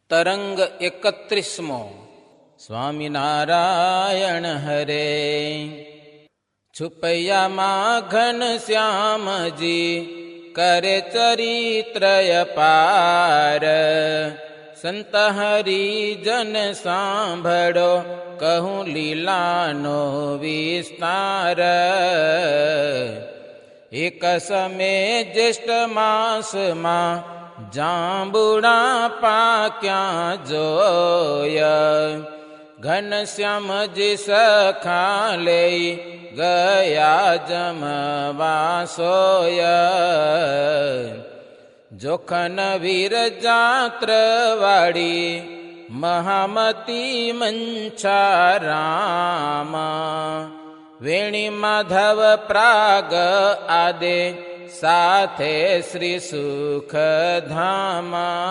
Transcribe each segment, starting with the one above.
તરંગ 31મો. સ્વામિનારાયણ હરે. છુપૈયામાં ઘનશ્યામજી કરે ચરિત્રય પાર. સંત હરિજન સાંભળો કહું લીલાનો વિસ્તાર. એક સમય જ્યેષ્ઠ માસમાં જાંબુડા પાક્યા જોય. ઘનશ્યામજી સખા લઈ ગયા જમવા સોય. જોખન વીર જાત્રવાળી મહામતી મંછારામા. વેણી માધવ પ્રાગ આદે સાથે શ્રી સુખધામા.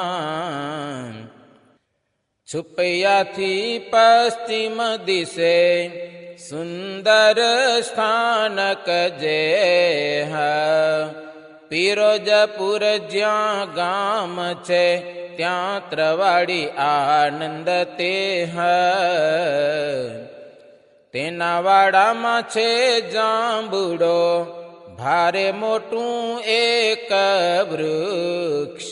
છુપૈયાથી પશ્ચિમ દિશે સુંદર સ્થાનક જે. પિરોજપુર જ્યાં ગામ છે ત્યાં ત્રવાડી આનંદ તે. તેના વાડામાં છે જાંબુડો ભારે મોટું એક વૃક્ષ.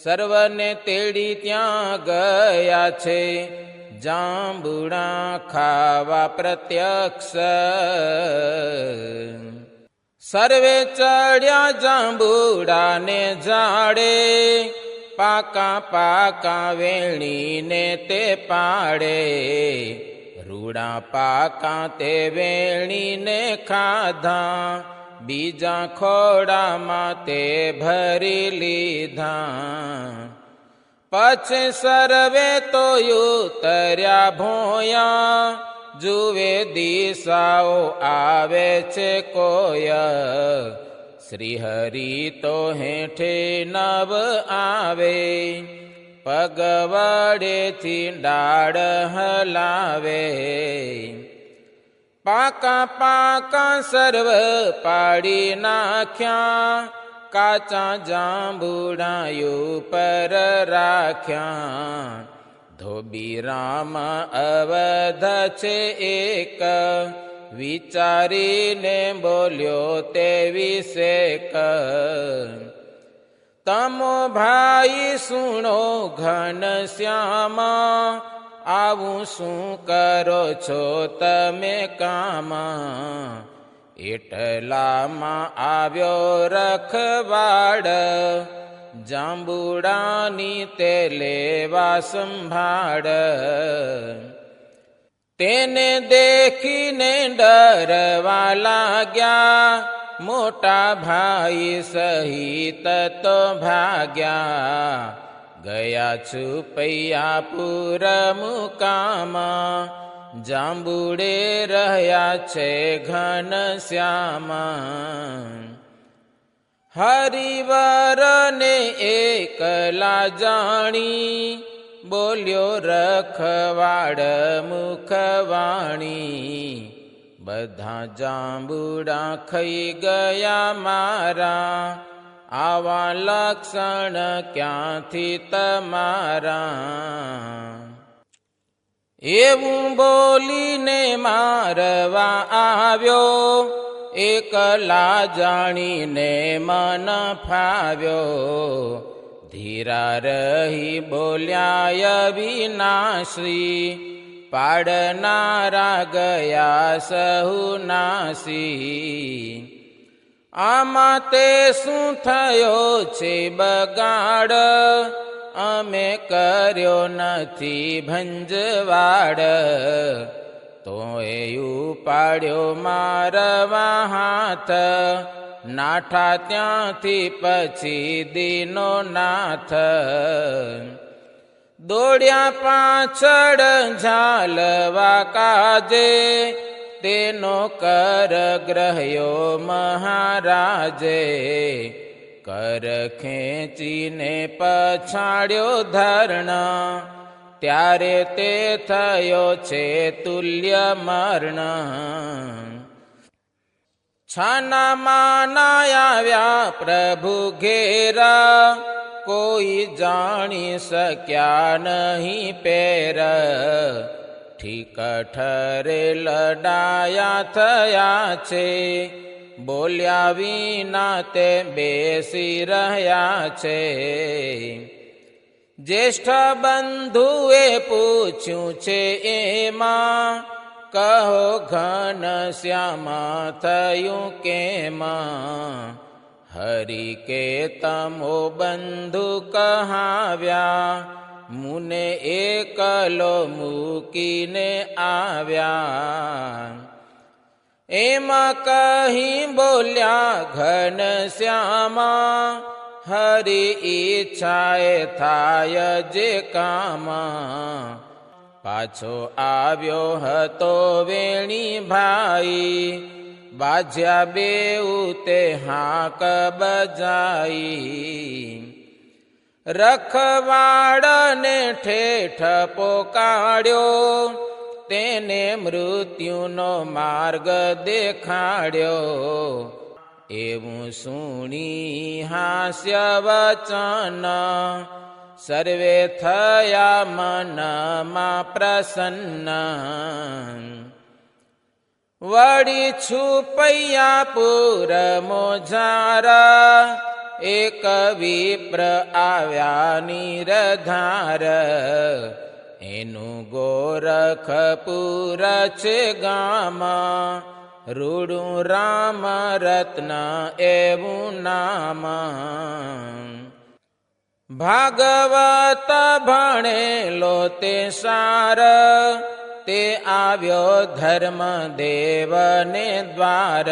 સર્વને તેડી ત્યાં ગયા છે જાંબુડા ખાવા પ્રત્યક્ષ. સર્વે ચડ્યા જાંબુડાને ઝાડે. પાકા પાકા વેણીને તે પાડે. રૂડા પાકા તે વેણીને ખાધા. બીજા ખોડામાં તે ભરી લીધા. પછી સર્વે તો ઉતર્યા ભોયા. જુએ દિશાઓ આવે છે કોય. શ્રી હરિ તો હેઠે નવ આવે. પગ વડેથી ડાળ હલાવે. પાકા પાકા સર્વ પાડી નાખ્યા. કાચા જાંબુડાયું પર રાખ્યા. ધોબી રામ અવધ છે એક. વિચારીને બોલ્યો તે વિશેક. તમો ભાઈ સુણો ઘનશ્યામા. આવું શું કરો છો તમે કામ. એટલામાં આવ્યો રખવાડ. જાંબુડાની તે લેવા સંભાળ. તેને દેખીને ડરવા લાગ્યા. મોટા ભાઈ સહિત તો ભાગ્યા. ગયા છુપૈયાપુર મુકામ. જાંબુડે રહ્યા છે ઘનશ્યામ. હરિવરને એકલા જાણી. બોલ્યો રખવાડ મુખવાણી. બધા જાંબુડા ખાઈ ગયા મારા. આવા લક્ષણ ક્યાંથી તમારા. એવું બોલીને મારવા આવ્યો. એકલા જાણીને મન ફાવ્યો. ધીરા રહી બોલ્યા અવિનાશી. પાડનારા ગયા સહુ નાસી. આમાં તે શું થયો છે બગાડ. અમે કર્યો નથી ભંજવાડ. તોય ઉપાડ્યો મારવા હાથ. નાઠા ત્યાંથી પછી દીનો નાથ. દોડ્યા પાછળ ઝાલવા કાજે. તેનો કર ગ્રહ્યો મહારાજે. કર ખેંચીને પછાડ્યો ધર્ણ. ત્યારે તે થયો છે તુલ્ય મરણ. છાના માના આવ્યા પ્રભુ ઘેરા. કોઈ જાણી શક્યા નહીં પેર, ઠીક ઠરે લડાયા થયા છે, બોલ્યા વિના તે બેસી રહ્યા છે. જ્યેષ્ઠ બંધુએ પૂછ્યું છે એમાં, કહો ઘનશ્યામા થયું કેમાં? હરિ કે તમો બંધુ કહાવ્યા, મુને એકલો મૂકીને આવ્યા. એમાં કહી બોલ્યા ઘનશ્યામા, હરિ ઈચ્છાએ થાય જે કામા. પાછો આવ્યો હતો વેણી ભાઈ, બાજ્યા બેઉ તે હાક બજાઈ. રખવાડને ઠેઠ પોકાડ્યો, તેને મૃત્યુનો માર્ગ દેખાડ્યો. એવું સુણી હાસ્ય વચન, સર્વે થયા મનમાં પ્રસન્ન. વળી છુપૈયા પુર મોજાર, એક વિપ્ર આવ્યા નિરધાર. એનું ગોરખપુર છે ગામ, રૂડું રામ રત્ન એવું નામ. ભાગવત ભણેલો તે સાર, તે આવ્યો ધર્મદેવને દ્વાર.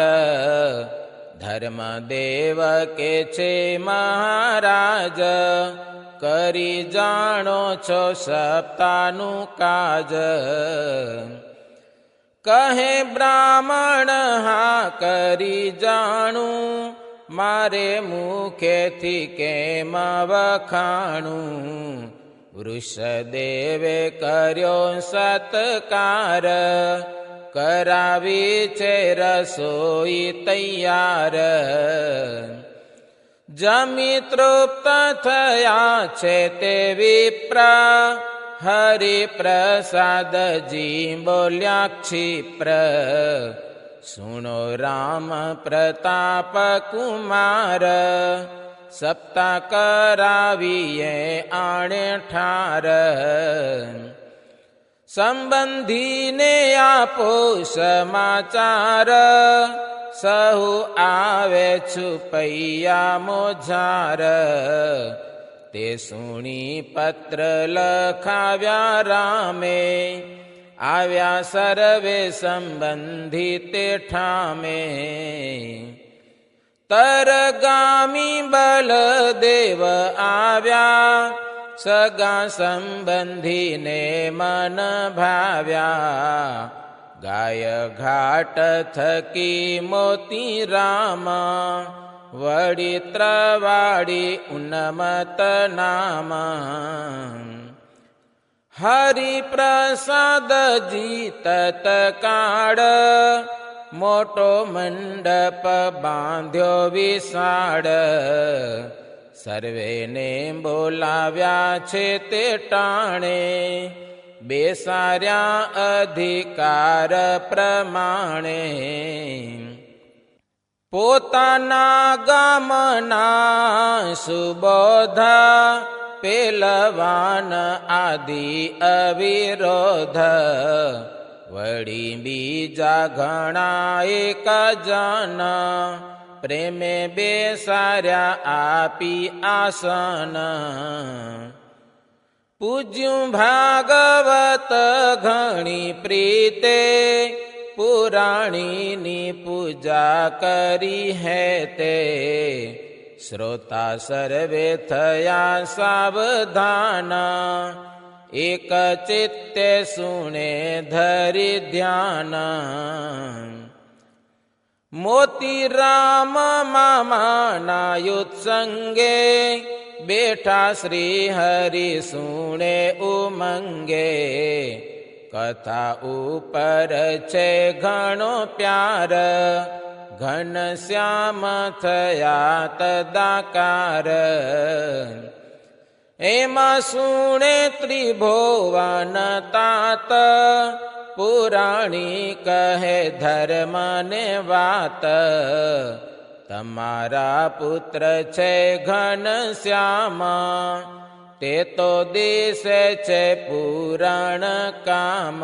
ધર્મદેવ કે છે મહારાજ, કરી જાણો છો સપ્તાહનું કાજ. કહે બ્રાહ્મણ હા કરી જાણું, મારે મુખેથી કેમ વખાણું. વૃષદેવે કર્યો સત્કાર, કરાવી છે રસોઈ તૈયાર. જમી તૃપ્ત થયા છે તે વિપ્ર, હરિ પ્રસાદજી બોલ્યા ક્ષિપ્ર. સુણો રામ પ્રતાપ કુમાર, સપ્તાહ કરાવીએ આણે ઠાર. સંબંધીને આપો સમાચાર, સહુ આવે છુપૈયા મોજાર. તે સુણી પત્ર લખાવ્યા રામે, આવ્યા સર્વે સંબંધી તે ઠામે. તરગામી બલદેવ આવ્યા, સગા સંબંધીને મન ભાવ્યા. ગાય ઘાટ થકી મોતી રામ, વળી ત્રવાડી ઉન્મત નામ. હરિપ્રસાદજી તત્કાળ, મોટો મંડપ બાંધ્યો વિશાળ. સર્વેને બોલાવ્યા છે તે ટાણે, બેસાર્યા અધિકાર પ્રમાણે. પોતાના ગામના સુબોધ, પેલવાન આદિ અવિરોધ. વળી બીજા ઘણા એક જન, પ્રેમે બેસાર્યા આપી આસન. પૂજ્યું ભાગવત ઘણી પ્રીતે, પુરાણીની પૂજા કરી હે તે. શ્રોતા સર્વે થયા સાવધાન, એક ચિત્તે સુણે ધરી ધ્યાન. મોતી રામ મામાના યુત્સંગે, બેઠા શ્રી હરિ સુણે ઉમંગે. કથા ઉપર છે ઘણો પ્યાર, ઘનશ્યામ થયા તદાકાર. એમાં સુણે ત્રિભુવન તાત, પુરાણી કહે ધર્મને વાત. તમારા પુત્ર છે ઘનશ્યામ, તે તો દિશે છે પુરાણ કામ.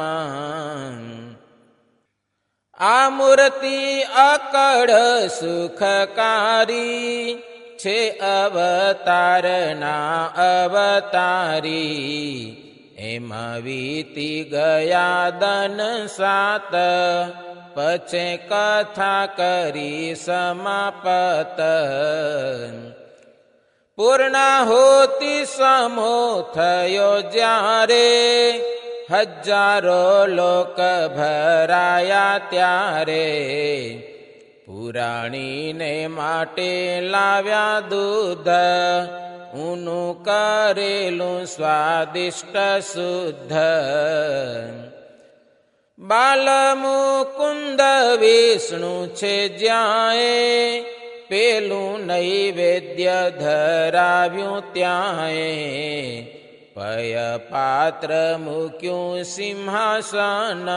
આ મૂર્તિ અકળ સુખકારી, છે અવતારના અવતારી. એમાં વીતી ગયા દન સાત, પછે કથા કરી સમાપત. પૂર્ણાહુતિ સમો થયો જ્યારે, હજારો લોક ભરાયા ત્યારે. પુરાણીને માટે લાવ્યા દૂધ, ઊનું કરેલું સ્વાદિષ્ટ શુદ્ધ. બાલમુકુંદ વિષ્ણુ છે જ્યાંએ, પેલું નૈવેદ્ય ધરાવ્યું ત્યાંએ. પય પાત્ર મૂક્યું સિંહાસન,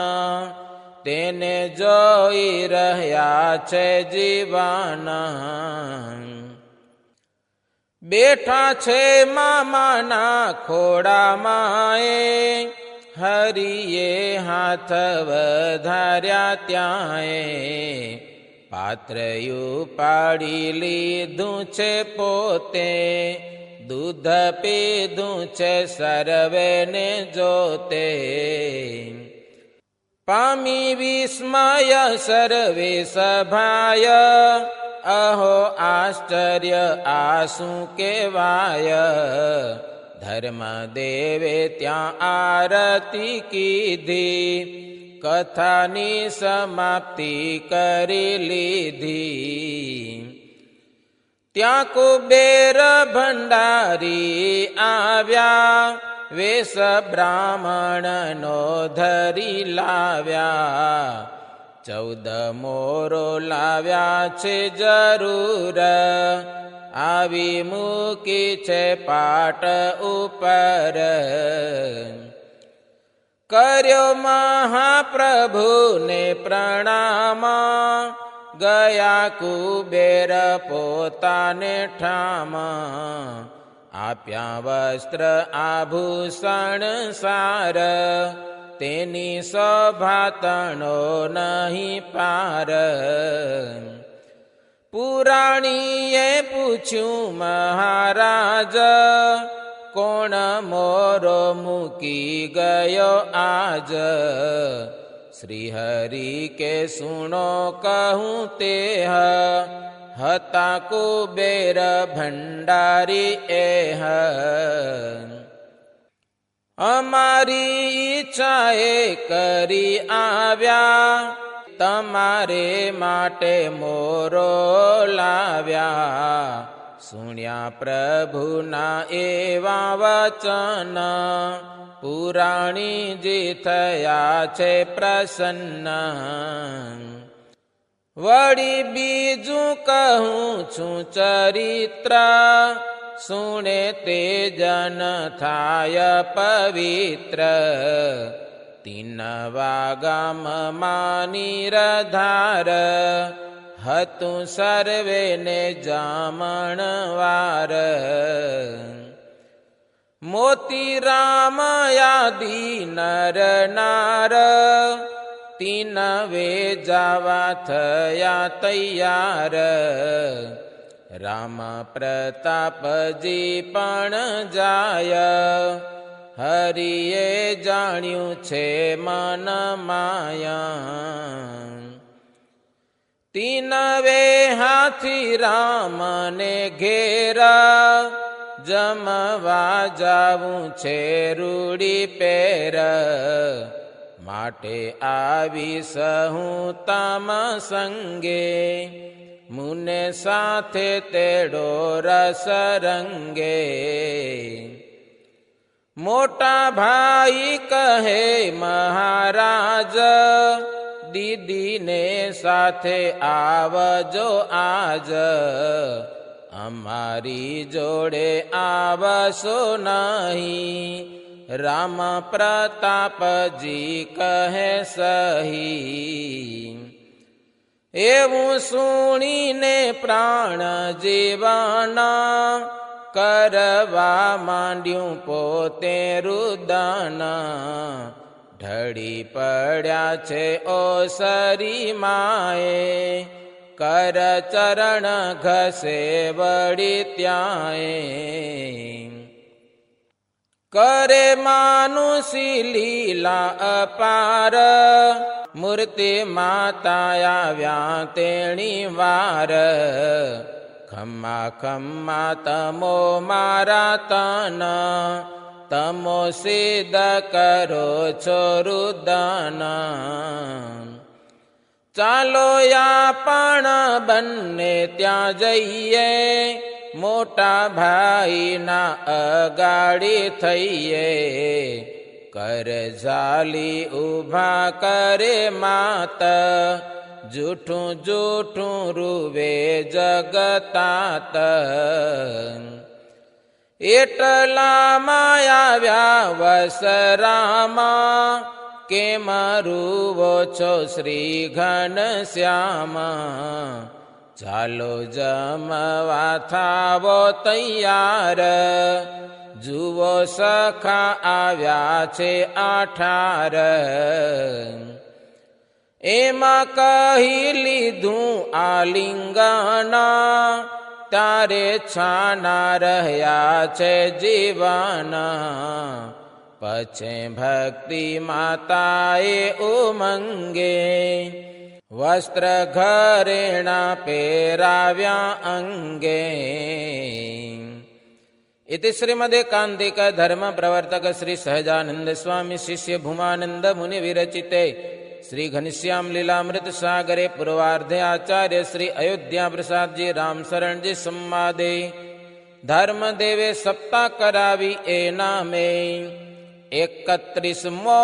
તેને જોઈ રહ્યા છે જીવન. બેઠા છે મામાના ખોડામાં એ, હરિએ હાથ વધાર્યા ત્યાંએ. પાત્રયું પાડી લીધું છે પોતે, દૂધ પીધું છે સર્વેને જોતે. પામી વિસ્મય સર્વે સભાય, અહો આશ્ચર્ય આ શું કહેવાય. ધર્મદેવે ત્યાં આરતી કીધી, કથાની સમાપ્તિ કરી લીધી. ત્યાં કુબેર ભંડારી આવ્યા, વેશ બ્રાહ્મણનો ધરી લાવ્યા. 14 મોરો લાવ્યા છે જરૂર, આવી મૂકી છે પાટ ઉપર. કર્યો મહાપ્રભુને પ્રણામ, ગયા કુબેર પોતાને ઠામ. આપ્યા વસ્ત્ર આભૂષણ સાર, તેની શોભા તણો નહીં પાર. પુરાણીએ પૂછ્યું મહારાજ, કોણ મોરો મૂકી ગયો આજ. શ્રી હરિ કે સુણો કહું તે, હતા કુબેર ભંડારી એહ. અમારી ઈચ્છાએ કરી આવ્યા, તમારે માટે મોરો લાવ્યા. સુણ્યા પ્રભુના એવા વચન, પુરાણીજી થયા છે પ્રસન્ન. વળી બીજું કહું છું ચરિત્ર, સુણે તે જન થાય પવિત્ર. 3 વાગામાં નિરધાર, હતું સર્વેને જામણવાર. મોતીરામ યાદી નર નાર, 3 વેજાવા થયા તૈયાર. રામ પ્રતાપજી પણ જાય, હરિએ જાણ્યું છે મન માયા. 3 હાથી રામને ઘેરા, જમવા જાવું છે રૂડી પેર. માટે આવી સહું તમ સંગે, મુને સાથે તેડો રસ રંગે. મોટા ભાઈ કહે મહારાજ, દીદીને સાથે આવજો આજ. અમારી જોડે આવશો નહીં. રામ પ્રતાપજી કહે સહી. એવું સુણીને પ્રાણ જીવના કરવા માંડ્યું પોતે રુદન. ઢળી પડ્યા છે ઓસરી માએ, કર ચરણ ઘસે વળી ત્યાંય. કરે માનુષી લીલા અપાર, મૂર્તિ માતા આવ્યા તેણી વાર. ખમ્મા ખમ્મા તમો મારા તન, તમો સિદ્ધ કરો છો રુદન. ચાલો પણ બંને ત્યાં જઈએ, મોટા ભાઈના અગાડી થઈએ. કર ઝાલી ઊભા કરે માત, જૂઠું જૂઠું રૂવે જગતાત. એટલામાં આવ્યા વસરામાં, કેમ રૂવો છો શ્રી ઘનશ્યામ. ચાલો જમવા થાવો તૈયાર, જુઓ સખા આવ્યા છે 18. એમાં કહી લીધું આલિંગના, તારે છાના રહ્યા છે જીવન. પછી ભક્તિ માતાએ ઉમંગે, વસ્ત્ર ઘરેણા પહેરાવ્યા અંગે. इति श्रीमदेकान्तिक धर्म प्रवर्तक श्री सहजानंद स्वामी शिष्य भूमानंद मुनि विरचिते श्री घनश्याम लीलामृत सागरे पूर्वार्धे आचार्य श्री अयोध्या प्रसाद जी राम शरण जी संवादे धर्म देवे सप्ताह करावी ए नामे 31मो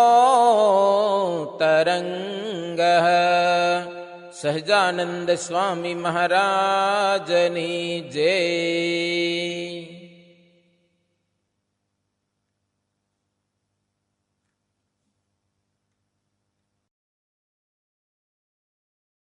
तरंग. સહજાનંદ સ્વામી મહારાજની જય.